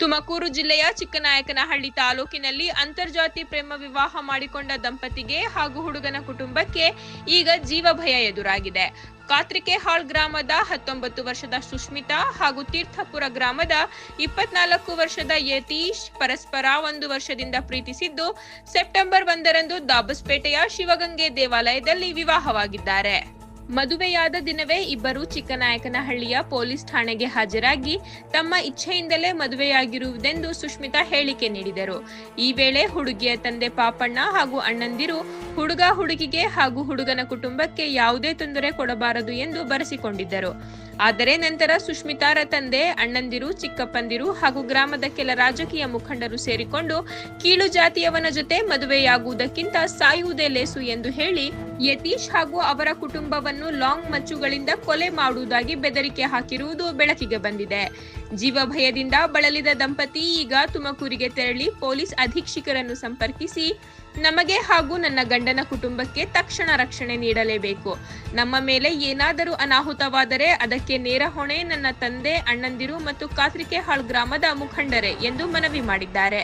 ತುಮಕೂರು ಜಿಲ್ಲೆಯ ಚಿಕ್ಕನಾಯಕನಹಳ್ಳಿ ತಾಲೂಕಿನಲ್ಲಿ ಅಂತರ್ಜಾತಿ ಪ್ರೇಮ ವಿವಾಹ ಮಾಡಿಕೊಂಡ ದಂಪತಿಗೆ ಹಾಗೂ ಹುಡುಗನ ಕುಟುಂಬಕ್ಕೆ ಈಗ ಜೀವಭಯ ಎದುರಾಗಿದೆ. ಕಾತ್ರಿಕೆಹಾಳ್ ಗ್ರಾಮದ 19 ವರ್ಷದ ಸುಷ್ಮಿತಾ ಹಾಗೂ ತೀರ್ಥಪುರ ಗ್ರಾಮದ 24 ವರ್ಷದ ಯತೀಶ್ ಪರಸ್ಪರ 1 ವರ್ಷದಿಂದ ಪ್ರೀತಿಸಿದ್ದು ಸೆಪ್ಟೆಂಬರ್ 1ರಂದು ದಾಬಸ್ಪೇಟೆಯ ಶಿವಗಂಗೆ ದೇವಾಲಯದಲ್ಲಿ ವಿವಾಹವಾಗಿದ್ದಾರೆ. ಮದುವೆಯಾದ ದಿನವೇ ಇಬ್ಬರು ಚಿಕ್ಕನಾಯಕನಹಳ್ಳಿಯ ಪೊಲೀಸ್ ಠಾಣೆಗೆ ಹಾಜರಾಗಿ ತಮ್ಮ ಇಚ್ಛೆಯಿಂದಲೇ ಮದುವೆಯಾಗಿರುವುದೆಂದು ಸುಷ್ಮಿತಾ ಹೇಳಿಕೆ ನೀಡಿದರು. ಈ ವೇಳೆ ಹುಡುಗಿಯ ತಂದೆ ಪಾಪಣ್ಣ ಹಾಗೂ ಅಣ್ಣಂದಿರು ಹುಡುಗಿಗೆ ಹಾಗೂ ಹುಡುಗನ ಕುಟುಂಬಕ್ಕೆ ಯಾವುದೇ ತೊಂದರೆ ಕೊಡಬಾರದು ಎಂದು ಬರೆಸಿಕೊಂಡಿದ್ದರು. ಆದರೆ ನಂತರ ಸುಷ್ಮಿತಾರ ತಂದೆ, ಅಣ್ಣಂದಿರು, ಚಿಕ್ಕಪ್ಪಂದಿರು ಹಾಗೂ ಗ್ರಾಮದ ಕೆಲ ರಾಜಕೀಯ ಮುಖಂಡರು ಸೇರಿಕೊಂಡು ಕೀಳು ಜಾತಿಯವನ ಜೊತೆ ಮದುವೆಯಾಗುವುದಕ್ಕಿಂತ ಸಾಯುವುದೇ ಲೇಸು ಎಂದು ಹೇಳಿ ಯತೀಶ್ ಹಾಗೂ ಅವರ ಕುಟುಂಬವನ್ನು ಲಾಂಗ್ ಮಚ್ಚುಗಳಿಂದ ಕೊಲೆ ಮಾಡುವುದಾಗಿ ಬೆದರಿಕೆ ಹಾಕಿರುವುದು ಬೆಳಕಿಗೆ ಬಂದಿದೆ. ಜೀವಭಯದಿಂದ ಬಳಲಿದ ದಂಪತಿ ಈಗ ತುಮಕೂರಿಗೆ ತೆರಳಿ ಪೊಲೀಸ್ ಅಧೀಕ್ಷಕರನ್ನು ಸಂಪರ್ಕಿಸಿ ನಮಗೆ ಹಾಗೂ ನನ್ನ ಗಂಡನ ಕುಟುಂಬಕ್ಕೆ ತಕ್ಷಣ ರಕ್ಷಣೆ ನೀಡಲೇಬೇಕು. ನಮ್ಮ ಮೇಲೆ ಏನಾದರೂ ಅನಾಹುತವಾದರೆ ಅದಕ್ಕೆ ನೇರ ಹೊಣೆ ನನ್ನ ತಂದೆ, ಅಣ್ಣಂದಿರು ಮತ್ತು ಕಾತ್ರಿಕೆಹಾಳ್ ಗ್ರಾಮದ ಮುಖಂಡರೇ ಎಂದು ಮನವಿ ಮಾಡಿದ್ದಾರೆ.